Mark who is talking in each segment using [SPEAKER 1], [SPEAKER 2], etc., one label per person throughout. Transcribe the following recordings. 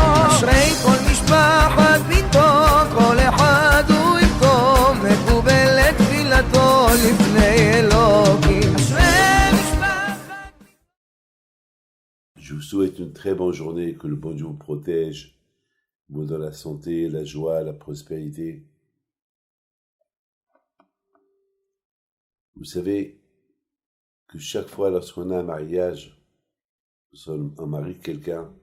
[SPEAKER 1] אשרי כל משפחת ביתו, כל אחד הוא יבכו, מקובל את תפילתו לפני אלוקים. אשרי משפחת.
[SPEAKER 2] Je vous souhaite une très bonne journée, que le bon Dieu vous protège, vous donne la santé, la joie, la prospérité. Vous savez que chaque fois lorsqu'on a un mariage, on marie quelqu'un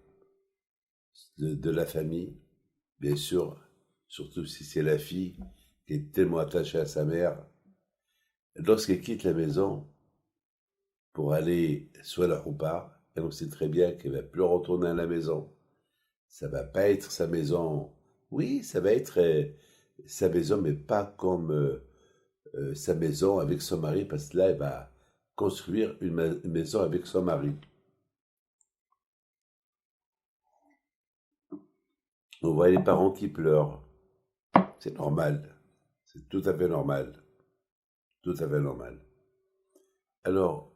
[SPEAKER 2] de la famille, bien sûr, surtout si c'est la fille qui est tellement attachée à sa mère, lorsqu'elle quitte la maison pour aller soit là ou pas, et on sait très bien qu'elle va plus retourner à la maison. Ça va pas être sa maison. Oui, ça va être sa maison, mais pas comme sa maison avec son mari, parce que là, elle va construire une maison avec son mari. On voit les parents qui pleurent. C'est normal. C'est tout à fait normal. Tout à fait normal. Alors,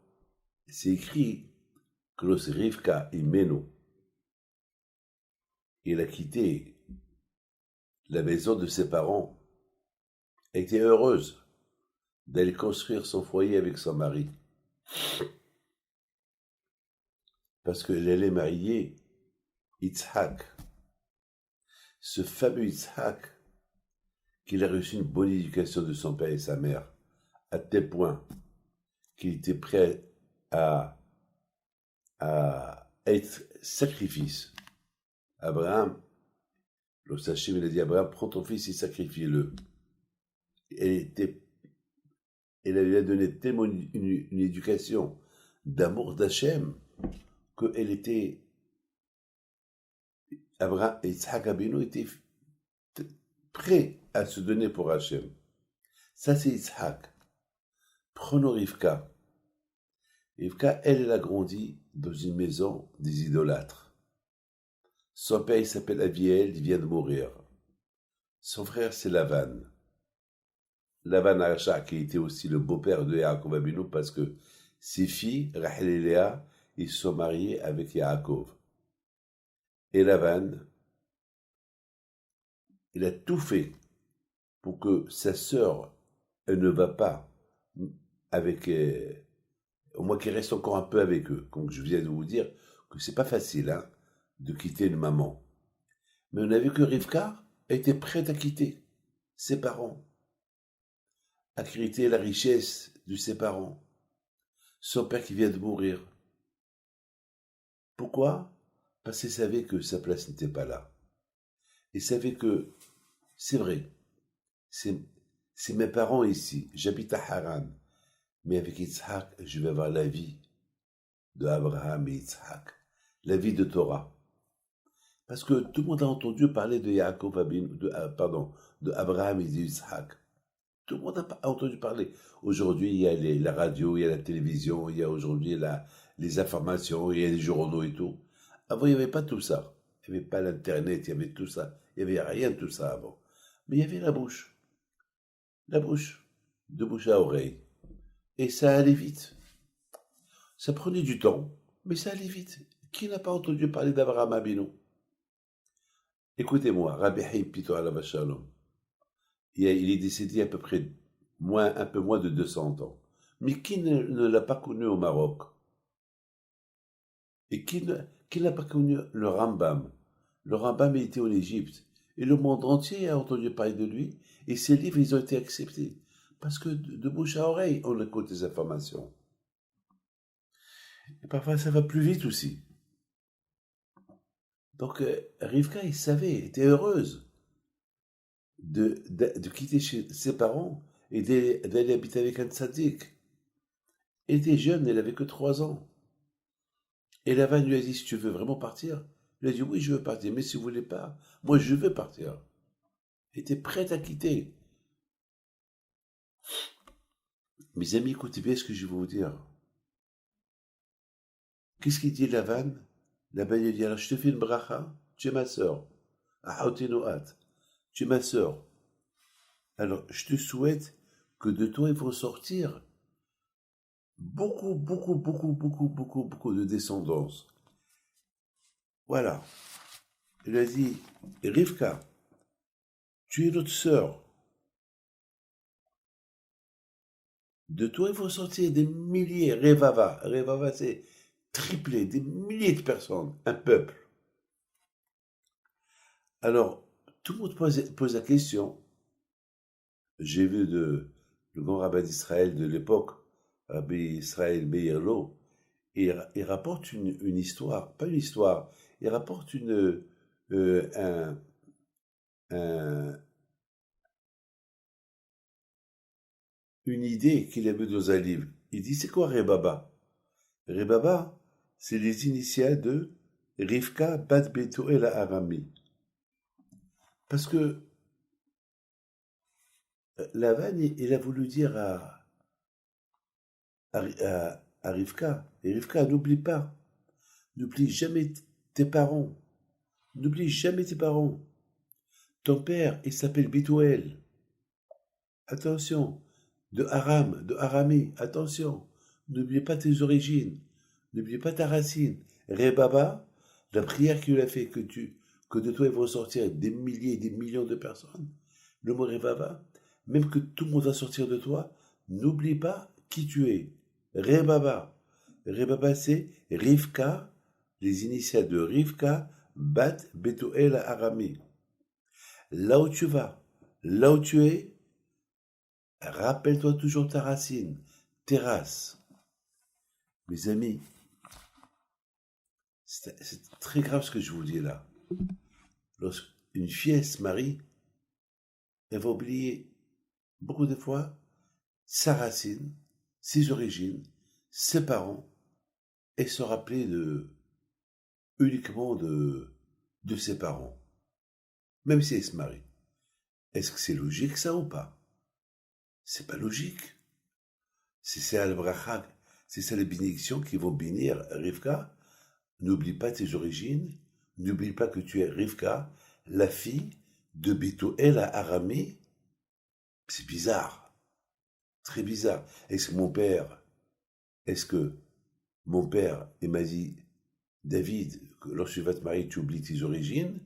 [SPEAKER 2] c'est écrit que lorsque Rivka Imenu, il a quitté la maison de ses parents, elle était heureuse d'aller construire son foyer avec son mari. Parce qu'elle allait marier Yitzhak. Ce fameux Yitzhak, qu'il a reçu une bonne éducation de son père et sa mère, à tel point qu'il était prêt à être sacrifice. Abraham, le Sachem, il a dit à Abraham, prends ton fils et sacrifie-le. Elle lui a donné tellement une éducation d'amour d'Hachem qu'elle était. Abraham et Yitzhak Abinu étaient prêts à se donner pour Hachem. Ça, c'est Yitzhak. Prenons Rivka. Rivka, elle a grandi dans une maison des idolâtres. Son père, il s'appelle Aviel, il vient de mourir. Son frère, c'est Lavan. Lavan Aracha, qui était aussi le beau-père de Yaakov Abinu, parce que ses filles, Rachel et Léa, ils se sont mariés avec Yaakov. Et Lavan, il a tout fait pour que sa sœur, elle ne va pas avec, au moins qu'elle reste encore un peu avec eux. Donc je viens de vous dire que c'est pas facile, hein, de quitter une maman. Mais on a vu que Rivka était prête à quitter ses parents, à quitter la richesse de ses parents, son père qui vient de mourir. Pourquoi? Parce qu'elle savait que sa place n'était pas là. Elle savait que, c'est vrai, c'est mes parents ici, j'habite à Haran, mais avec Yitzhak, je vais avoir la vie de Abraham et Yitzhak, la vie de Torah. Parce que tout le monde a entendu parler de Yaakov Abin, de Abraham et d'Yitzhak. Tout le monde a entendu parler. Aujourd'hui, il y a la radio, il y a la télévision, il y a aujourd'hui les informations, il y a les journaux et tout. Avant, il n'y avait pas tout ça. Il n'y avait pas l'Internet, il y avait tout ça. Il n'y avait rien de tout ça avant. Mais il y avait la bouche. La bouche. De bouche à oreille. Et ça allait vite. Ça prenait du temps, mais ça allait vite. Qui n'a pas entendu parler d'Abraham Abinu? Écoutez-moi, Rabbi Haïm Pito Alav Shalom. Il est décédé à peu près un peu moins de 200 ans. Mais qui ne l'a pas connu au Maroc? Et qui n'a pas connu le Rambam? Le Rambam était en Égypte. Et le monde entier a entendu parler de lui. Et ses livres, ils ont été acceptés. Parce que de bouche à oreille, on écoute des informations. Et parfois, ça va plus vite aussi. Donc, Rivka, elle savait, elle était heureuse de quitter ses parents et d'aller habiter avec un tzaddik. Elle était jeune, elle avait que 3 ans. Et Lavan lui a dit, si tu veux vraiment partir, il a dit, oui, je veux partir, mais si vous voulez pas, moi je veux partir. Elle était prête à quitter. Mes amis, écoutez bien ce que je vais vous dire. Qu'est-ce qu'il dit Lavan? Lavan lui dit, alors je te fais une bracha, tu es ma sœur. Tu es ma sœur. Alors, je te souhaite que de toi, il faut sortir beaucoup de descendance. Voilà. Il a dit, Rivka, tu es notre sœur. De toi, il faut sortir des milliers, Revava. Revava, c'est triplé, des milliers de personnes, un peuple. Alors, tout le monde pose la question. J'ai vu le grand rabbin d'Israël de l'époque, Rabbi Israël Meirlo, et il rapporte une histoire, pas une histoire, il rapporte une idée qu'il a vue dans un livre. Il dit, c'est quoi Rebaba? Rebaba, c'est les initiales de Rivka Bat Betuel Arami. Parce que Lavan, il a voulu dire à Rivka, et Rivka, n'oublie jamais tes parents, n'oublie jamais tes parents. Ton père, il s'appelle Betuel. Attention, de Arami, attention, n'oublie pas tes origines, n'oublie pas ta racine. Rebaba, la prière qu'il a fait, que de toi ils vont sortir des milliers et des millions de personnes. Le mot Rebaba, même que tout le monde va sortir de toi, n'oublie pas qui tu es. Rebaba. Rebaba, c'est Rivka, les initiales de Rivka, Bat Betuel Arami. Là où tu vas, là où tu es, rappelle-toi toujours ta racine, tes races. Mes amis, c'est très grave ce que je vous dis là. Lorsqu'une fille se marie, elle va oublier beaucoup de fois sa racine, ses origines, ses parents, et se rappeler uniquement de ses parents, même si elle se marie. Est-ce que c'est logique ça ou pas? C'est pas logique. C'est ça le bracha, c'est ça les bénédictions qui vont bénir Rivka. N'oublie pas tes origines, n'oublie pas que tu es Rivka, la fille de Betuel à Arami. C'est bizarre, très bizarre. Est-ce que mon père, il m'a dit, David, que lorsque tu vas te marier, tu oublies tes origines,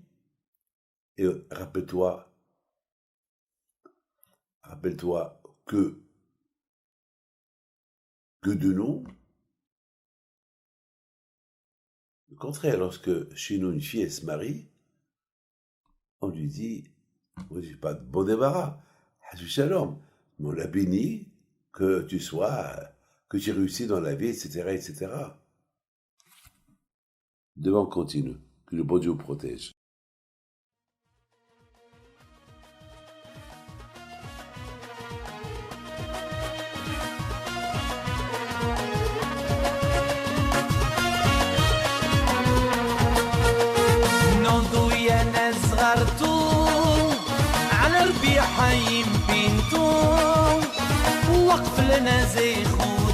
[SPEAKER 2] et rappelle-toi que de nous, au contraire, lorsque chez nous une fille elle se marie, on lui dit pas de bon débarras, shalom, mais on la bénit que tu réussis dans la vie, etc., etc. Devant continue, que le bon Dieu vous protège.
[SPEAKER 1] على ربيع حيم بنتو وقف لنا زي خو